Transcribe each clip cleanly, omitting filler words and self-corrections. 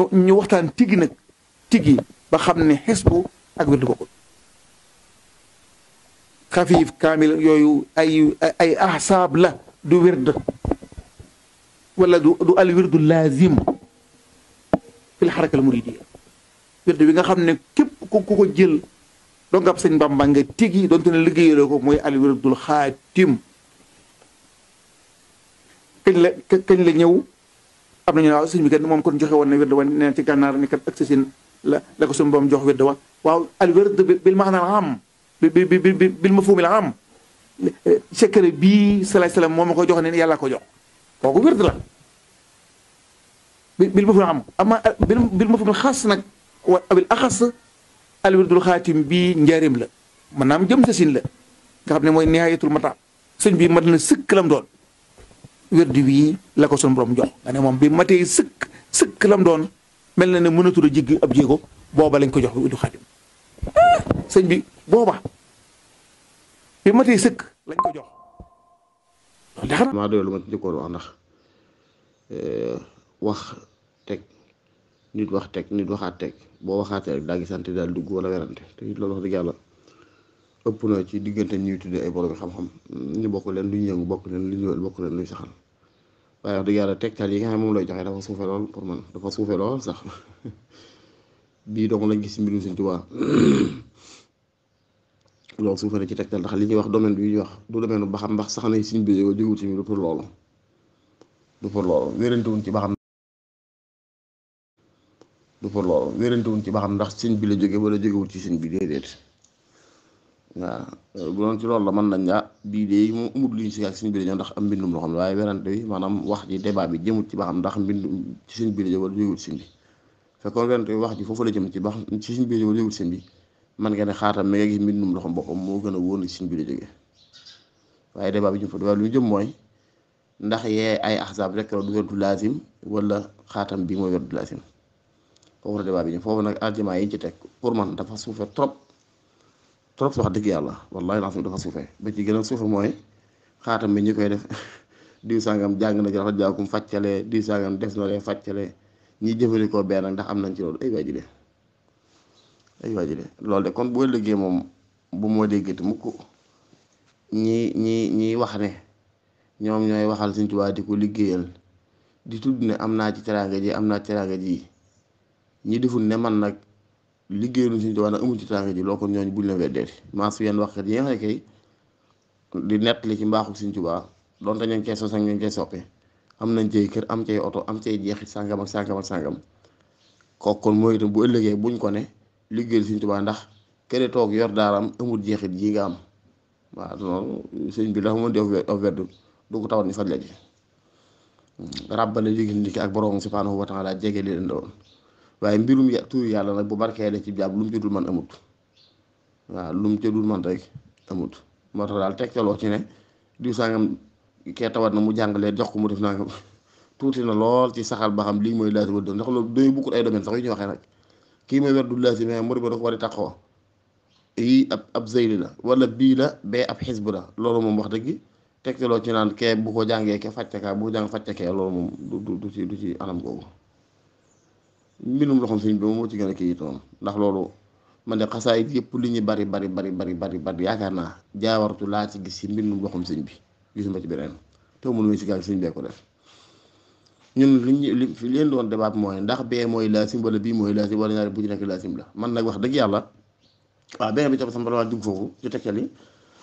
ñu waxtaan tigi nag tigi ba xam ne xisbu ak wird bokkul xafiif kaamil yooyu ay ahsaab la du wird wala du al wirdu laazim fil xaraka al muridiya wird bi nga xam ne képp ku ko jël doo nga ab sëñ Bamba nga tigi doonte ne liggéeyaloo ko mooy al wirdul xaatim kañ la ñëw am nañu ne waaw sëñ bi kat moom kon joxe woon na wird wa nee ci gànnaar ni kat ak sin la ko suñu boom jox wird wa waaw al wird bil maana al am bil mafhum al am secret bii salaay salaam moom ma ko jox ne yàlla ko jox kooku wird la bil mafhum al am ama bil mafhum al xaas nag wa bil axas al wirdul xaatim bii njaarim la maanaam jëm sa sin la nga xam ne mooy nihayatul mata sëñ bi mat na sëkk lam doon wirdi wii la ko sun borom jox nga ne moom bi matee sëkk lam doon mel na ne mënatul a jiggi ab jéego booba lañ ko jox bi wirdu xaatim sëñ bi booba bi matee sëkk lañ ko jox loolu de xanaa maa doy lu ma njëkkoon wax ndax wax teg nit wax teg nit waxaat teg boo waxaatee rek daa gisante daal dugg wala werante te it loolu wax dëgg yàlla ëpp na ci diggante ñuy tuddee ay borom xam-xam ñu bokk leen lu ñu yëngu bokk leen lu ñu bokk leen luy saxal waaye wax dëgg yàlla tegtal yi nga xam ne moom lay joxe dafa suufe lool pour man dafa suufe lool sax bii dong lañ gis si mbirum Sëñ Tuubaa loolu suufe na ci tegtal ndax li ñuy wax domaine bi ñuy wax du domaine ba xam ndax sax nañ siñ bi jógul ci du pour loolu wérantewuñ ci ba xam ci ba xam ndax siñ bi la jóge wala jógewul ci siñ bi déedéet waaw bu doon ci loolu la mën nañ bii de moom amul lu ñu si ak suñ bi la ñëw ndax am mbindum loo xam ne waaye werante bi maanaam wax ji débat bi jëmut ci ba xam ndax mbindum ci suñ bi la jóge wala jógewul siñ bi fekkoon werante bi wax ji foofu la jëm ci ba xam ci suñ bi la jóge wala jógewul siñ bi man nga ne xaatam mi nga gis mbindum loxo boppam moo gën a wóor ci suñ bi la jóge waaye débat bi jëm fa waaye lu jëm mooy ndax yee ay ahzaab rek du werdu laazim wala xaatam bi mooy werdu laazim foofu la débat bi jëm foofu nag argument yi ci teg pour man dafa suufe trop wax dëgg yàlla wallahi lancim dafa suufe ba ci gën a suufe mooy xaatam bi ñu koy def diw sangam jàng na ci rafa jaakum faccale diw sangam def na lee faccale ñi jëfandikoo benn ndax am nañ ci loolu ay waa ji de loolu de kon boo liggéey moom bu moo déggati mukk ñi wax ne ñoom ñooy waxal Sëñ Tuubaa di ko liggéeyal di tudd ne am naa ci teraanga ji am naa ci teraanga ji ñi deful ne man nag liggéeyalu Sëñ Tuubaa nag amul ci teraanga ji loo ko ñooñu buñ la weddeeti maas yenn waxkat yi nga xam kay di nettali ci mbaaxul Sëñ Tuubaa donte ñu ngi koy sos ak ñu ngi koy soppe am nañ cay kër am cay oto am cay jeexit sàngam ak sàngam ak sàngam kooku kon mooy itam bu ëllëgee buñ ko ne liggéeyal Sëñ Tuubaa ndax këre toog yor daaram amul jeexit yi nga am waaw noonu sëñ bi dafa mën di of wedd du ko tawat ni faj la ji ràbbale liggéey nit ak borom subhaanahu wa taala jege li leen doon waaye mbirum tuur yàlla nag bu barkee la ci jàpp lu mu ci dul man amut waaw lu mu ci dul man rek amut moo tax daal tegtaloo ci ne diw sangam kee tawat na mu jàngalee jox ko mu def nangam tuuti na lool ci saxal ba xam lii mooy laasi wala ndax loolu doy bukkut ay domaine sax yu ñu waxee nag kii mooy werdu laasi mais mori ba da ko war a taxoo yii ab zeyli la wala bii la bee ab xisbu la loolu moom wax dëgg tegtaloo ci naan kee bu ko jàngee ke fàccekaa bu ko jàng fàccekee loolu moom du ci anam googu mbindum loxoom sëñ bi moom moo ci gën a kii itam ndax loolu man de xasaayit yëpp li ñu bari yaakaar naa jaawartu laa ci gis ci mbindum loxoom sëñ bi gisuma ci beneen te mënu ma si gàll sëñ bee ko def ñun li leen doon débat mooy ndax bee mooy laasim wala bii mooy laasim wala ñaari bu ci nekk laasim la man nag wax dëgg yàlla waaw beneen bi tam sama bala dugg foofu ci tekkal yi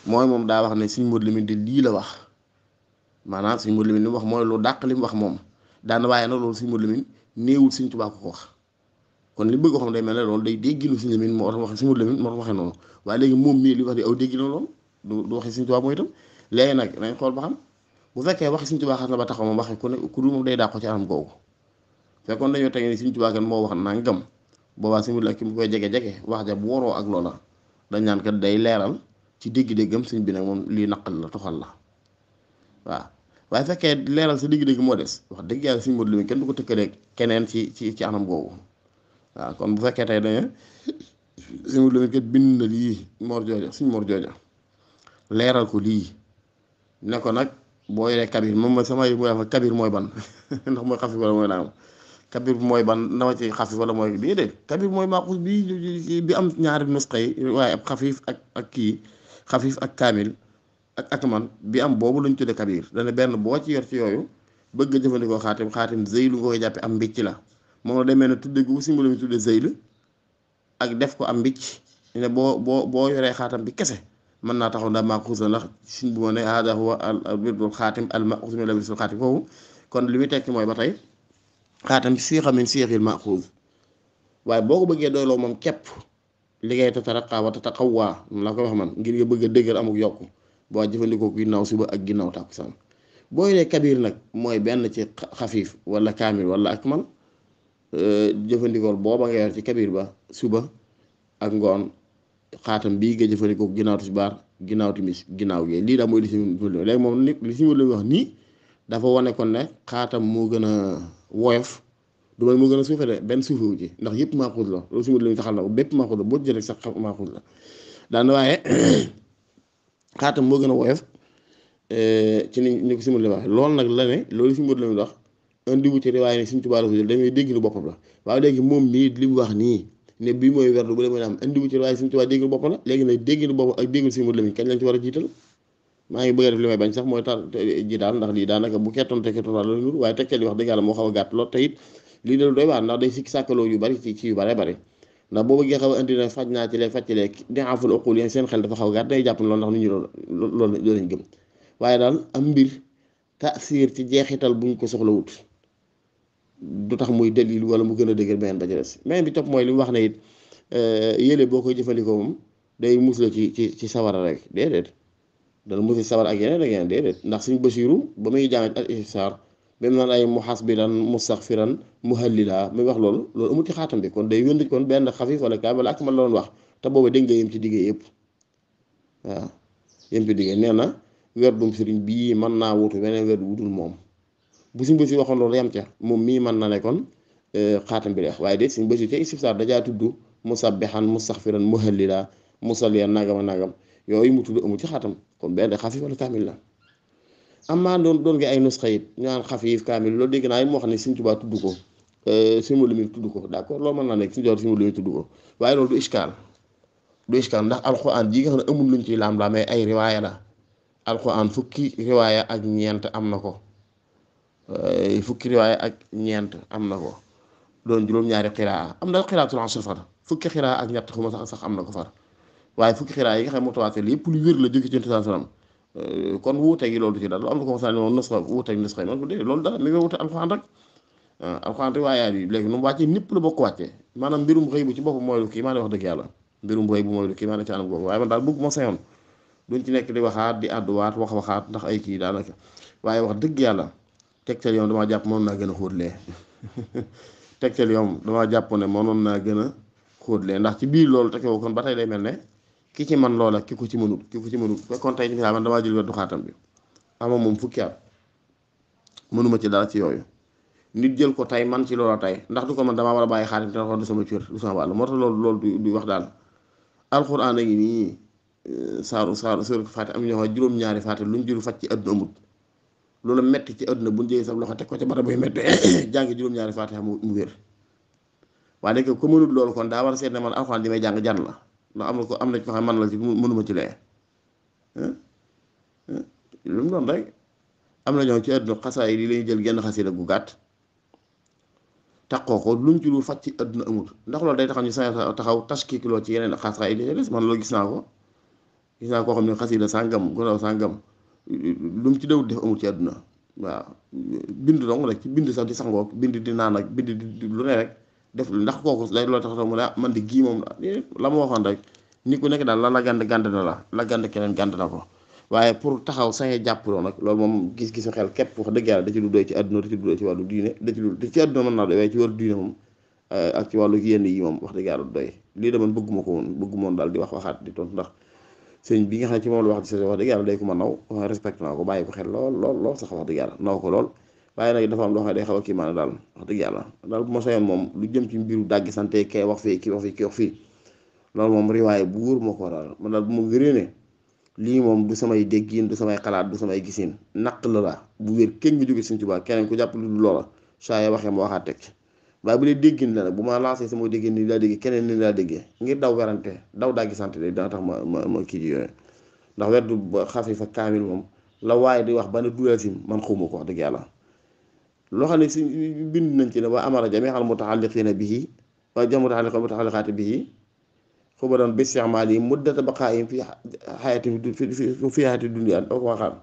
mooy moom daa wax ne Sëñ Moodu Lamin de lii la wax maanaam Sëñ Moodu Lamin li mu wax mooy lu dàq li mu wax moom daana waaye nag loolu Sëñ Moodu Lamin néewul Sëñ Tuubaa ko wax kon li bëgg xam day mel ne loolu day dégginu Sëñ Lamin moo tax wax Sëñ Moodu Lamin moo tax waxee noonu waaye léegi moom mii li wax di aw dégginu loolu du waxee Sëñ Tuubaa mooy itam léegi nag nañ xool ba xam bu fekkee waxi Sëñ Tuubaa xas na ba taxaw moom waxee ku ne ku dul moom day dàqo ci anam googu fekkoon dañoo teg ni Sëñ Tuubaa kan moo wax nangam boobaa Sëñ Moodu Lamin ki mu koy jege-jege wax ja bu waroo ak loola dañ naan kat day leeral ci dégg-déggam sëñ bi nag moom lii naqal la toxal la waaw waaye fekkee leeral sa dégg-dégg moo des wax dëgg yàlla Sëñ Moodu Lamin kenn du ko tëkkalee keneen ci anam googu waaw kon bu fekkee tey dañu Sëñ Moodu Lamin kat bind na lii Mor Jooja Sëñ Mor Jooja leeral ko lii ne ko nag boo yoree kabir moom sama yi mooy wax kabir mooy ban ndax mooy xafi wala mooy naam kabir bi mooy ban nawa ci xafif wala mooy déedéet kabir mooy maaxuus bi am ñaari nusxa yi waaye ab xafif ak kii xafif ak kaamil ak akman bi am boobu lañ tudde kabir dana benn boo ci yor ci yooyu bëgg a jëfandikoo xaatim zeylu nga koy jàppe am mbicc la moom la demee ne tudde gu simbala mi tudde zeylu ak def ko am mbicc ne boo yoree xaatam bi kese mën naa taxaw ndax maaxuus la ndax siñ bu ma ne hada huwa al wirdul xaatim al maaxuus min al wirdul xaatim foofu kon li muy tekki mooy ba tey xaatam siixa min siixil maaxuus waaye boo ko bëggee doyloo moom képp li ngay tataraqa wa tataqawwa la koy wax man ngir nga bëgg a dëgër amuk yokku boo jëfandikoo ginnaaw suba ak ginnaaw tàkkusaan boo yoree kabir nag mooy benn ci xafiif wala kaamil wala akmal jëfandikool booba nga yor ci kabir ba suba ak ngoon xaatam bii nga jëfandikoo ginnaaw tisbaar ginnaaw timis ginnaaw gee lii daal mooy li si léegi moom nit li si wàllu wax nii dafa wane kon ne xaatam moo gën a woyof du may moo gën a suufe de benn suufewu ci ndax yëpp maaxuus la loolu si wàllu ñu taxal na ko bépp maaxuus la boo jëlee sax maaxuus la daan waaye xaatam moo gën a woyof ci ni ko si wàllu wax loolu nag la ne loolu si wàllu la wax indiwu ci riwaay ne Sëriñ Tuubaa la ko jël damay dégg lu boppam la waaye léegi moom mii li mu wax nii ne bii mooy werdu bu dee mooy am indiwu ci riwaay Sëriñ Tuubaa dégg lu boppam la léegi nag dégg lu boppam ak déggul si wàllu kañ lañ ci war a jiital maa ngi bëgg a def li may bañ sax mooy tar ji daal ndax lii daanaka bu kettoon te kettoon la nur waaye tegtal yi wax dëgg yàlla moo xaw a gàtt lool te it lii de doy waar ndax day sikki sàkkaloo yu bari ci yu bare bari ndax boo bëggee xaw a indi na faj naa ci lee faj ci lee dexaaful uqul yi seen xel dafa xaw a gàtt day jàpp loolu ndax nit ñi loolu lañ gëm waaye daal am mbir taasiir ci jeexital buñ ko soxla wut du tax muy dalil wala mu gën a dëgër beneen ba ci des beneen bi topp mooy li mu wax ne it yële boo koy jëfandikoo moom day musla ci sawara rek déedéet dana musi sabar ak yeneen ak yeneen déedéet ndax suñ Basiiru ba muy jàng al ihsaar ba mu naan ay muhasbiran mustaxfiran muhallila muy wax loolu amul ci xaatam bi kon day wënd kon benn xafif wala kaay wala ak man la doon wax te booba dégg nga yem ci diggee yëpp waaw yem ci diggee nee na werdum sëriñ bii mën naa wutu beneen werdu wutul moom bu suñ Basiiru waxoon loolu yem ca moom mii mën na ne kon xaatam bi de wax waaye déet suñ Basiiru ca istifsaar dajaa tudd musabbihan mustaxfiran muhallila musalliyan nagam a nagam yooyu mu tudd amul ci xaatam kon benn xafif wala kaamil la amaa doon nga ay nusxa it ñu naan xafif kaamil loolu dégg naa yi moo xam ne Sëriñ Tuubaa tudd ko Sëriñ Lamin tudd ko d'accord loolu mën naa nekk Sëriñ Lamin tudd ko waaye loolu du iskaal ndax alxuraan ji nga xam ne amul luñ ciy laam-laamee ay riwaaya la alxuraan fukki riwaaya ak ñeent am na ko am na ko doon juróom-ñaari xiraa am na xiraatul ashr far fukki xiraa ak ñett xuma sax am na ko far waaye fukki xiraa yi nga xam ne mutawaatir lépp lu wér la jóge ci Yonent sallam kon wuute gi loolu du ci dara lu am na ko mos a ne woon nusxa wuuteeg nusxa yi man ko dee loolu dara mi ngi wuute alxuraan rek alxuraan riwaayaat yi léegi nu mu wàccee ñëpp la bokk wàccee maanaam mbirum xëy bu ci boppam mooy lu kii maa ne wax dëgg yàlla mbirum xëy bu mooy lu kii maa ne ci anam boobu waaye man daal bëgg ma sañoon duñ ci nekk di waxaat di àdduwaat waxaat ndax ay kii daanaka waaye wax dëgg yàlla tegtal yoom damaa jàpp mënoon naa gën a xóotlee tegtal yoom damaa jàpp ne mënoon naa gën a xóotlee ndax ci biir loolu tekewoo kon ba tey day mel ne ki ci man loola ki ko ci mënut fekkoon tey man damaa jël werdu xaatam bi ama moom fukki at mënuma ci dara ci yooyu nit jël ko tey man ci loola tey ndax du ko man damaa war a bàyyi xaatim te du sama cër du sama wàll moo tax loolu du wax daal alxuraan a ngi nii saaru faate am ñoo xam juróom-ñaari faate luñ jël faj ci àdduna amut loolu metti ci àdduna buñ jëlee sa loxo teg ko ci bara buy metti jàngi juróom-ñaari faate xam mu wér waaye léegi ko mënut loolu kon daa war a seet ne man alxuraan di may jàng jan la ndax am na ci xam man la ci mënuma ci lee lu mu doon rek am na ñoo ci àdduna xasaa yi lañuy jël genn xasida gu gàtt taxoo ko luñ ci lu faj ci àdduna amul ndax loolu day taxaw ñu sa taxaw tashkiik loo ci yeneen xasaa yi li des man loolu gis naa koo xam ne xasida sàngam gonaw sàngam lu mu ci dewut def amul ci àdduna waaw bind dong rek ci bind sax di sangoo bind di naan ak bind di lu ne rek def ndax kooku day loolu tax mu ne man di gii moom la ma waxoon rek nit ku nekk daal la gànd na la gànd keneen gànd na ko waaye pour taxaw sañee jàppaloo nag loolu moom gis-gisu xel képp wax dëgg yàlla da ci du doy ci àdduna da ci du doy ci wàllu diine da ci àdduna mën naa doy waaye ci wàllu diine moom ak ci wàllu yenn yi moom wax dëgg yàlla doy lii de man bëgguma ko woon daal di waxaat di tontu ndax sëñ bi nga xam ne ci moom la wax di wax dëgg yàlla day ko ma naw wax respecté naa ko bàyyi ko xel lool sax wax dëgg yàlla naw ko lool waaye nag dafa am loo xam ne day xaw a kii maanaam daal wax dëgg yàlla daal bu ma soyoon moom lu jëm ci mbiru dàggi sante kay wax fii kii wax fii loolu moom riwaay bu wóor moo ko waral man daal bu ma gëree ne lii moom du samay déggin du samay xalaat du samay gisin naq la bu wér kenn nga jóge Sëriñ Tuubaa keneen ku jàpp lu du loola saa yoo waxee ma waxaat teg waaye bu dee déggin la nag bu ma lancé sama déggin ni laa déggee keneen ni laa déggee ngir daw werante daw daggi sant de dana tax ma kii ji yooyu ndax werdu xafifa kaamil moom la waaye di wax ba ne dulaasim man xawma ko wax dëgg yàlla loo xam ne si bind nañ ci ne wa amara jami'al muta'alliqiina bihi wa muta'alliqaati bihi xuba doon bisti'maal yi muddata baqaa'ihim fi xayaati dunya doo ko waxaan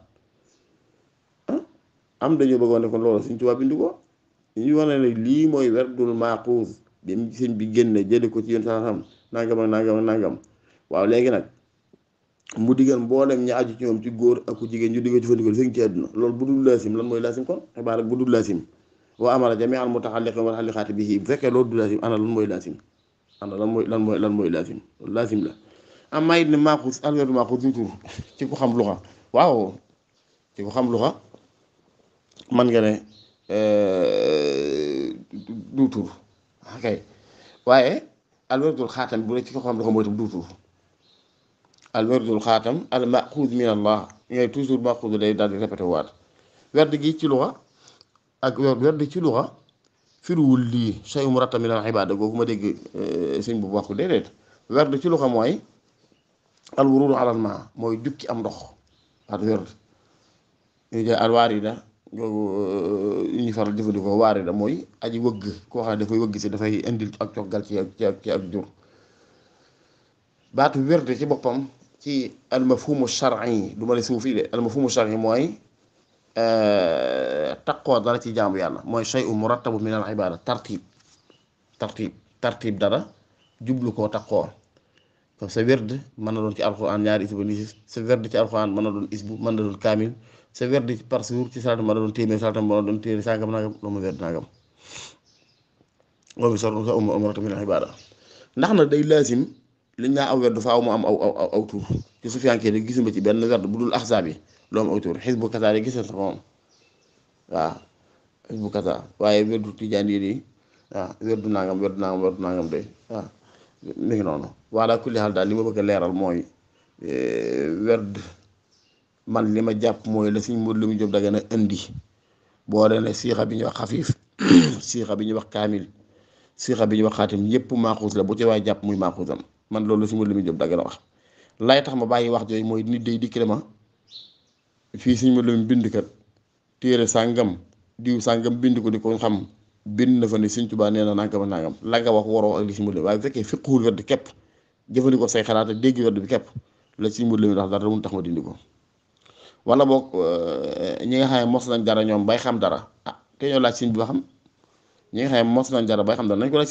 am dañoo bëggoon ne kon loolu Sëñ Tuubaa bind ko ñu wane ne lii mooy werdul maaxuuz bi sëñ bi génne jële ko ci yoon sax xam nangam ak nangam ak nangam waaw léegi nag mu digal mboolem ñi aju ci ñoom ci góor ak ku jigéen ñu digga jëfandikoo fekk ci àdduna loolu bu dul laasim lan mooy laasim kon xibaar rek bu dul laasim wa amara jami'al muta'alliqiina wal muta'alliqaati bihi bu fekkee loolu du laasim ana lan mooy laasim ana lan mooy laasim loolu laasim la am mayit ne maaxuuz alwerdu maaxuuz du tur ci ku xam luxa waaw ci ku xam luxa man nga ne du tur ok waaye alwerdul xaatam bu ne ci ko xam luxa mooy tam du tur alwerdul xaatam al maxuud min allah ngay toujours maxuud day daal di répété waat werd gi ci luxa ak werd ci luxa firiwul lii shay murattab min al ibaada googu ma dégg sëñ bu wax ko déedéet werd ci luxa mooy al wuruudu alal maa mooy jukki am ndox ak werd ñu jël al waarida googu ñu faral jëfandikoo waarida mooy aji wëgg koo xam ne dafay wëgg si dafay indil ak coggal ci ak jur baatu werd ci boppam ci almafhumu shar'i du ma ne suufi de almafhumu shar'i mooy taqoo dara ci jaamu yàlla mooy shay'un murattabu min al ibada tartib dara jublu koo taqoo sa werd mën na doon ci alquran ñaari isbu ni sa werd ci alquran mën na doon isbu mën na doon kaamil sa werd par jour ci salaatu mën na doon téeméer salaatu mën na doon téeméer sangam nangam loolu ma werd nangam loolu sa murattabu min al ibada ndax nag day laasim liñ naa aw werd faaw mu am aw tur ci sufiyankee de gisuma ci benn werd bu dul axsaab yi loo am aw tur xisbu kasaar yi gis na sax moom waaw xisbu kasaar waaye werdu tijaan yi nii waaw werdu nangam de waaw mi ngi noonu wala kulli xaal daal li ma bëgg a leeral mooy werd man li ma jàpp mooy la suñ mur lu mu jóg daga na indi boo dee ne siixa bi ñuy wax xafiif siixa bi ñuy wax kaamil siixa bi ñuy wax xaatim yépp maaxuus la bu ci waay jàpp muy maaxuusam man loolu la suñ mur lu mu jóg daga na wax lay tax ma bàyyi wax jooyu mooy nit day dikk ma fii suñ mur lu mu bind kat téere sàngam diw sàngam bind ko di ko xam bind na fa ne Sëñ Tuubaa nee na nangam ak nangam la nga wax waroo ak li si mur waaye bu fekkee fiqhul werd képp jëfandikoo say xalaat ak dégg werd bi képp la si mur la mi tax dara mun tax ma dindi ko wala boog ñi nga xam ne mos nañ dara ñoom bay xam dara te ñoo laaj sëñ bi ba xam ñi nga xam ne mos nañ dara bay xam dara nañ ko laaj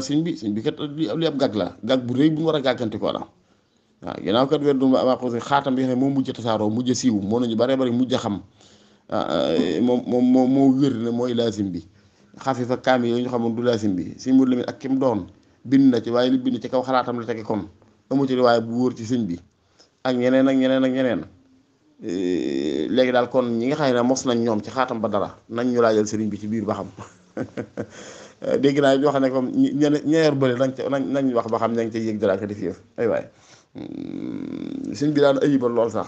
sëñ bi kat li ab gàgg la gàgg bu rëy bu mu war a gàgganti ko la waaw ginnaaw kat werdu maaxuuz xaatam bi nga xam ne moo mujj tasaaroo mujj siiw moo nañu bare bari mujj a xam moo wér ne mooy laasim bi xafifa kaamil yooyu ñu xamoon du laasim bi sëñ mur la mi ak kim doon bind na ci waaye li bind ci kaw xalaatam la tege kon amu ci waaye bu wóor ci sëñ bi ak ñeneen léegi daal kon ñi nga xam ne mos nañ ñoom ci xaatam ba dara nañ ñu laajal sëriñ bi ci biir ba xam dégg naa ñoo xam ne comme ñeer bële nañ wax ba xam ña ngi ca yéeg dara ak def yëf ay waay sëñ bi daan ayibal lool sax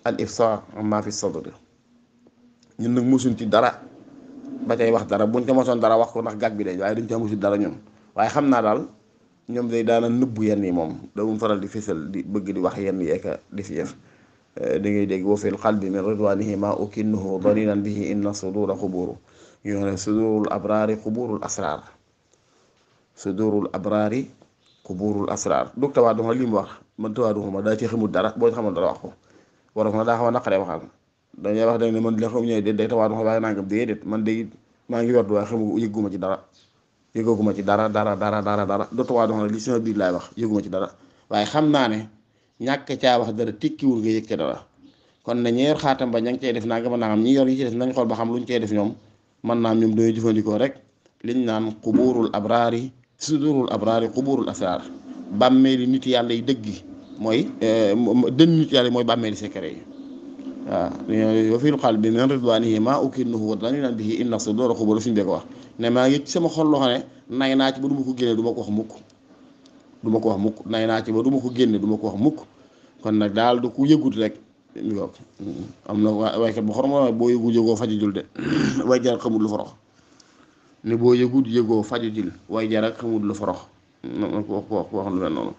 al ifsa ma fi sadr ñun nag mosuñ ci dara ba tey wax dara buñ ca mosoon dara wax ko ndax gàgg bi dañ waaye duñ ca mosuñ dara ñun waaye xam naa daal ñoom day daana nëbbu yenn yi moom dama faral di fésal di bëgg di wax yenn yeeka di fi yëf da ngay dégg wa fil qalbi min ridwanihi ma ukinnuhu dalilan bihi inna sudura xuburu yoo ne sudurul abrari xuburul asrar sudurul abrari xuburul asrar dug tawaa duma li mu wax man tawaa duma daa ci xamul dara boo ci xamul dara wax ko warof na daa xaw a naqaree waxal dañuy wax dañ ne man li xam ñëw day tawaa duma waaye nangam déedéet man day maa ngi werdu waaye xamu yëgguma ci dara dara do tawaa duma li sama biir laay wax yëgguma ci dara waaye xam naa ne ñàkk caa wax dara tekkiwul nga yëg ca dara kon ne ñi yor xaatam ba ña ngi cay def nangam nangam ñi yor yi ci def nañ xool ba xam luñ cay def ñoom man naam ñoom dañuy jëfandikoo rek liñ naan xubuurul abraari sudurul abraari xubuurul asraar bàmmeeli nit yàlla yi dëgg mooy dënn nit yàlla yi mooy bàmmeeli secret yi waaw wa fil qalbi min ridwaanihi maa ukinnuhu wa dalilan bihi inna sudura xuburu suñu bee ko wax ne maa ngi ci sama xol loo xam ne nay naa ci ba du ma ko génne du ma ko wax mukk nay naa ci ba du ma ko génne du ma ko wax mukk kon nag daal du ku yëgut rek mi ko am na waykat bu xorom boo yëgu jógoo fajijul de way jar xamul lu forox ne boo yëgut yëgoo faju jil way jar ak xamul lu forox ko wax lu mel noonu